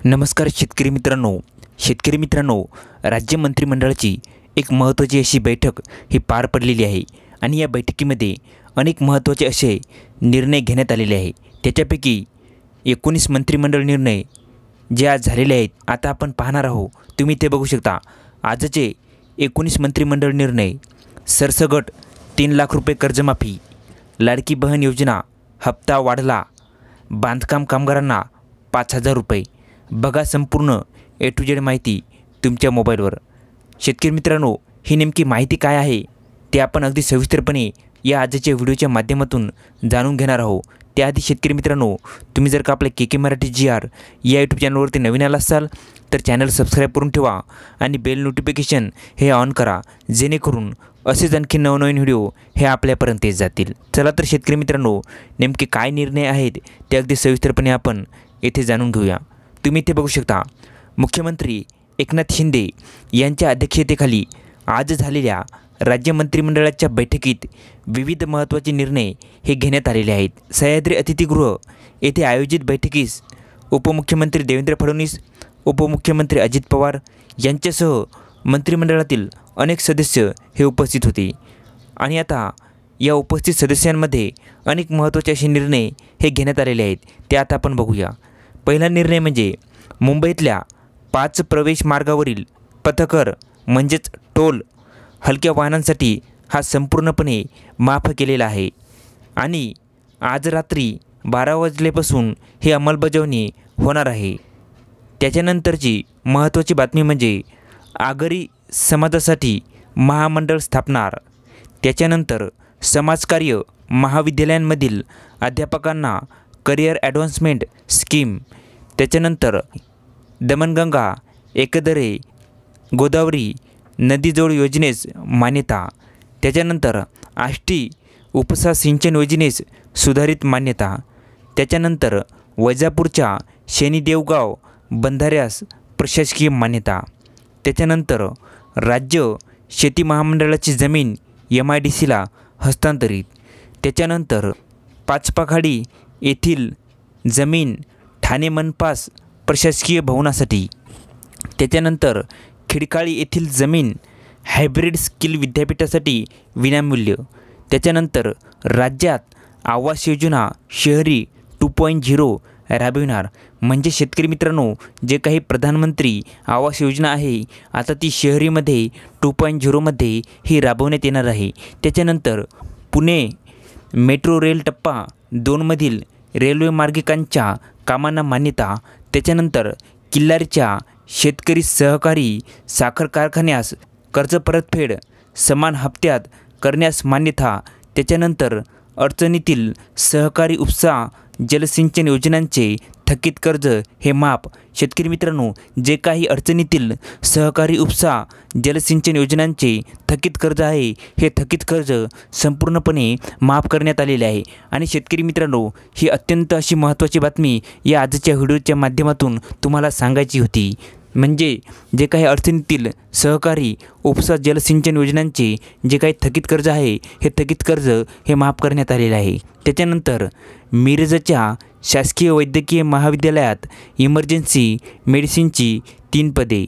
नमस्कार शेतकरी मित्रांनो, राज्य मंत्रिमंडळाची एक महत्त्वाची अशी बैठक ही पार पडलेली आहे आणि या बैठकीमध्ये अनेक महत्त्वाचे असे निर्णय घेण्यात आलेले आहे। त्याच्यापैकी 19 मंत्रिमंडळ निर्णय जे आज झालेले आहेत आता आपण पाहणार आहोत। तुम्ही ते बघू शकता। आजचे 19 मंत्रिमंडळ निर्णय सरसगट 3 लाख रुपये कर्जमाफी, लाडकी बहीण योजना हप्ता वाढला, बांधकाम कामगारांना 5,000 रुपये। बघा संपूर्ण ए टू झेड माहिती तुमच्या मोबाईलवर। शेतकरी मित्रांनो, ही नेमकी माहिती काय आहे ते आपण अगदी सविस्तरपणे या आजच्या व्हिडिओच्या माध्यमातून जाणून घेणार आहोत। त्याआधी शेतकरी मित्रांनो, तुम्ही जर का आपल्या के मराठी GR या यूट्यूब चॅनलवरती नवीन आला असाल तर चॅनल सबस्क्राईब करून ठेवा आणि बेल नोटिफिकेशन हे ऑन करा, जेणेकरून असेच आणखी नवनवीन व्हिडिओ हे आपल्यापर्यंत येत जातील। चला तर शेतकरी मित्रांनो, नेमके काय निर्णय आहेत ते अगदी सविस्तरपणे आपण येथे जाणून घेऊया। तुम्ही इथे बघू शकता, मुख्यमंत्री एकनाथ शिंदे यांच्या अध्यक्षतेखाली आज झालेल्या राज्य मंत्रिमंडळाच्या बैठकीत विविध महत्त्वाचे निर्णय हे घेण्यात आलेले आहेत। सह्याद्री अतिथीगृह येथे आयोजित बैठकीस उपमुख्यमंत्री देवेंद्र फडणवीस, उपमुख्यमंत्री अजित पवार यांच्यासह मंत्रिमंडळातील अनेक सदस्य हे उपस्थित होते आणि आता या उपस्थित सदस्यांमध्ये अनेक महत्त्वाचे असे निर्णय हे घेण्यात आलेले आहेत, ते आता आपण बघूया। पहिला निर्णय म्हणजे मुंबईतल्या 5 प्रवेश मार्गावरील पथकर म्हणजेच टोल हलक्या वाहनांसाठी हा संपूर्णपणे माफ केलेला आहे आणि आज रात्री 12 वाजल्यापासून ही अंमलबजावणी होणार आहे। त्याच्यानंतरची महत्त्वाची बातमी म्हणजे आगरी समाजासाठी महामंडळ स्थापणार। त्याच्यानंतर समाजकार्य महाविद्यालयांमधील अध्यापकांना करिअर ॲडव्हान्समेंट स्कीम। त्याच्यानंतर दमणगंगा एकदरे गोदावरी नदीजोड योजनेस मान्यता। त्याच्यानंतर आष्टी उपसा सिंचन योजनेस सुधारित मान्यता। त्याच्यानंतर वैजापूरच्या शनिदेवगाव बंधाऱ्यास प्रशासकीय मान्यता। त्याच्यानंतर राज्य शेती महामंडळाची जमीन MIDCला हस्तांतरित। त्याच्यानंतर पाचपाखाडी येथील जमीन ठाणे मनपास प्रशासकीय भवनासाठी। त्याच्यानंतर खिडकाळी येथील जमीन हायब्रिड स्किल विद्यापीठासाठी विनामूल्य। त्याच्यानंतर राज्यात आवास योजना शहरी 2.0 राबविणार। म्हणजे शेतकरी मित्रांनो, जे काही प्रधानमंत्री आवास योजना आहे आता ती शहरीमध्ये 2.0 मध्ये ही राबवण्यात येणार आहे। त्याच्यानंतर पुणे मेट्रो रेल टप्पा 2 मधील रेल्वे मार्गिकांच्या कामांना मान्यता। त्याच्यानंतर किल्लारीच्या शेतकरी सहकारी साखर कारखान्यास कर्ज परतफेड समान हप्त्यात करण्यास मान्यता। त्याच्यानंतर अडचणीतील सहकारी उपसा जलसिंचन योजनांचे थकीत कर्ज हे माफ। शेतकरी मित्रांनो, जे काही अडचणीतील सहकारी उपसा जलसिंचन योजनांचे थकीत कर्ज आहे हे थकीत कर्ज संपूर्णपणे माफ करण्यात आलेले आहे। आणि शेतकरी मित्रांनो, ही अत्यंत अशी महत्त्वाची बातमी या आजच्या व्हिडिओच्या माध्यमातून तुम्हाला सांगायची होती। म्हणजे जे काही अडचणीतील सहकारी उपसा जलसिंचन योजनांचे जे काही थकीत कर्ज आहे हे थकीत कर्ज हे माफ करण्यात आलेले आहे। त्याच्यानंतर मिरजच्या शासकीय वैद्यकीय महाविद्यालयात इमर्जन्सी मेडिसिनची 3 पदे।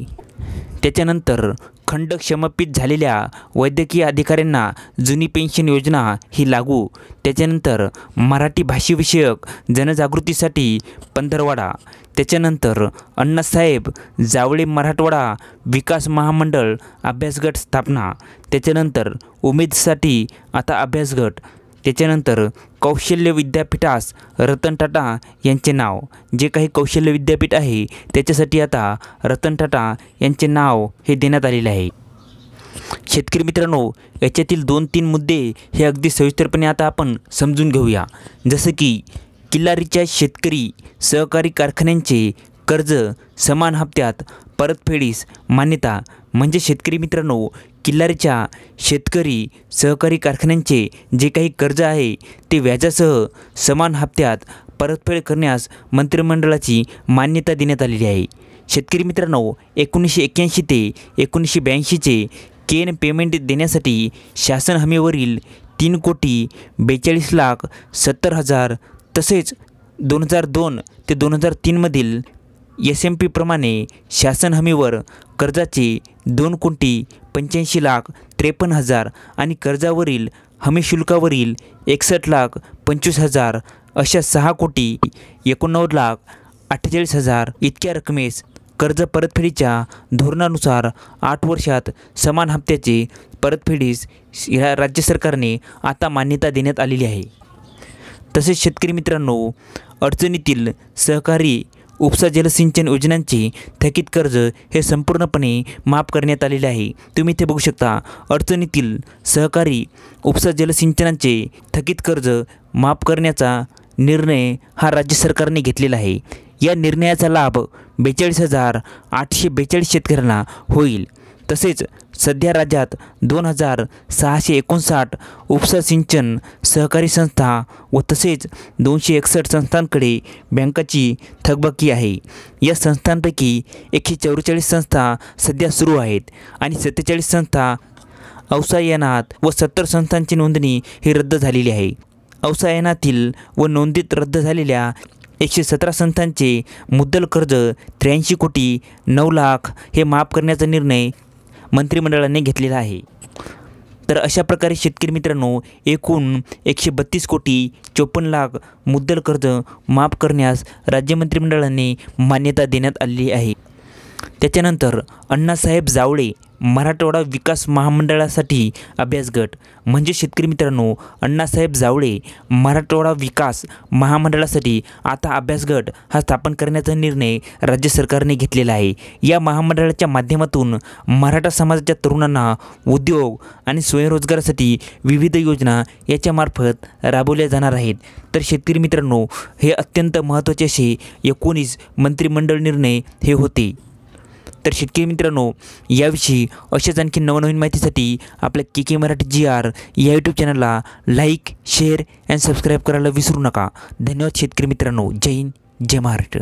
त्याच्यानंतर खंड क्षमपित झालेल्या वैद्यकीय अधिकाऱ्यांना जुनी पेन्शन योजना ही लागू। त्याच्यानंतर मराठी भाषेविषयक जनजागृतीसाठी पंधरवडा। त्याच्यानंतर अण्णासाहेब जावळे मराठवाडा विकास महामंडळ अभ्यासगट स्थापना। त्याच्यानंतर उमेदसाठी आता अभ्यासगट। त्याच्यानंतर कौशल्य विद्यापीठास रतन टाटा यांचे नाव। जे काही कौशल्य विद्यापीठ आहे त्याच्यासाठी आता रतन टाटा यांचे नाव हे देण्यात आलेले आहे। शेतकरी मित्रांनो, याच्यातील 2-3 मुद्दे हे अगदी सविस्तरपणे आता आपण समजून घेऊया। जसं की किल्लारीच्या शेतकरी सहकारी कारखान्यांचे कर्ज समान हप्त्यात परतफेडीस मान्यता। म्हणजे शेतकरी मित्रांनो, किल्लारीच्या शेतकरी सहकारी कारखान्यांचे जे काही कर्ज आहे ते व्याजासह समान हप्त्यात परतफेड करण्यास मंत्रिमंडळाची मान्यता देण्यात आलेली आहे। शेतकरी मित्रांनो, 1981 ते 1982चे केन पेमेंट देण्यासाठी शासन हमीवरील 3,42,70,000 तसेच 2002 ते 2003 मधील SMP प्रमाणे शासन हमीवर कर्जाचे 2,85,53,000 आणि कर्जावरील हमी शुल्कावरील 61,25,000 अशा 6,89,48,000 इतक्या रकमेस कर्ज परतफेडीच्या धोरणानुसार 8 वर्षात समान हप्त्याचे परतफेडीस या राज्य सरकारने आता मान्यता देण्यात आलेली आहे। तसेच शेतकरी मित्रांनो, अडचणीतील सहकारी उपसा जलसिंचन योजनांचे थकीत कर्ज हे संपूर्णपणे माफ करण्यात आलेले आहे। तुम्ही इथे बघू शकता, अडचणीतील सहकारी उपसा जलसिंचनाचे थकीत कर्ज माफ करण्याचा निर्णय हा राज्य सरकारने घेतलेला आहे। या निर्णयाचा लाभ 42,842 शेतकऱ्यांना होईल। तसेच सध्या राज्यात 2,659 उपसा सिंचन सहकारी संस्था व तसेच 261 संस्थांकडे बँकाची थकबाकी आहे। या संस्थांपैकी 144 संस्था सध्या सुरू आहेत आणि 47 संस्था अवसायनात व 70 संस्थांची नोंदणी ही रद्द झालेली आहे। अवसायनातील व नोंदीत रद्द झालेल्या 117 संस्थांचे मुद्दल कर्ज 83,09,00,000 हे माफ करण्याचा निर्णय मंत्रिमंडळाने घेतलेला आहे। तर अशा प्रकारे शेतकरी मित्रांनो, एकूण 132,54,00,000 मुद्दल कर्ज माफ करण्यास राज्य मंत्रिमंडळाने मान्यता देण्यात आलेली आहे। त्याच्यानंतर अण्णासाहेब जावळे मराठवाडा विकास महामंडळासाठी अभ्यास गट म्हणजे शेतकरी मित्रांनो, अण्णासाहेब जावळे मराठवाडा विकास महामंडळासाठी आता अभ्यास गट हा स्थापन करण्याचा निर्णय राज्य सरकारने घेतलेला आहे। या महामंडळाच्या माध्यमातून मराठा समाजाच्या तरुणांना उद्योग आणि स्वयंरोजगारासाठी विविध योजना याच्यामार्फत राबवल्या जाणार आहेत। तर शेतकरी मित्रांनो, हे अत्यंत महत्त्वाचे असे 19 मंत्रिमंडळ निर्णय हे होते। तर शेतकरी मित्रांनो, याविषयी अशाच आणखी नवनवीन माहितीसाठी आपल्या KK मराठी GR या यूट्यूब चॅनलला लाईक, शेअर आणि सबस्क्राईब करायला विसरू नका। धन्यवाद शेतकरी मित्रांनो। जय हिंद, जय महाराष्ट्र।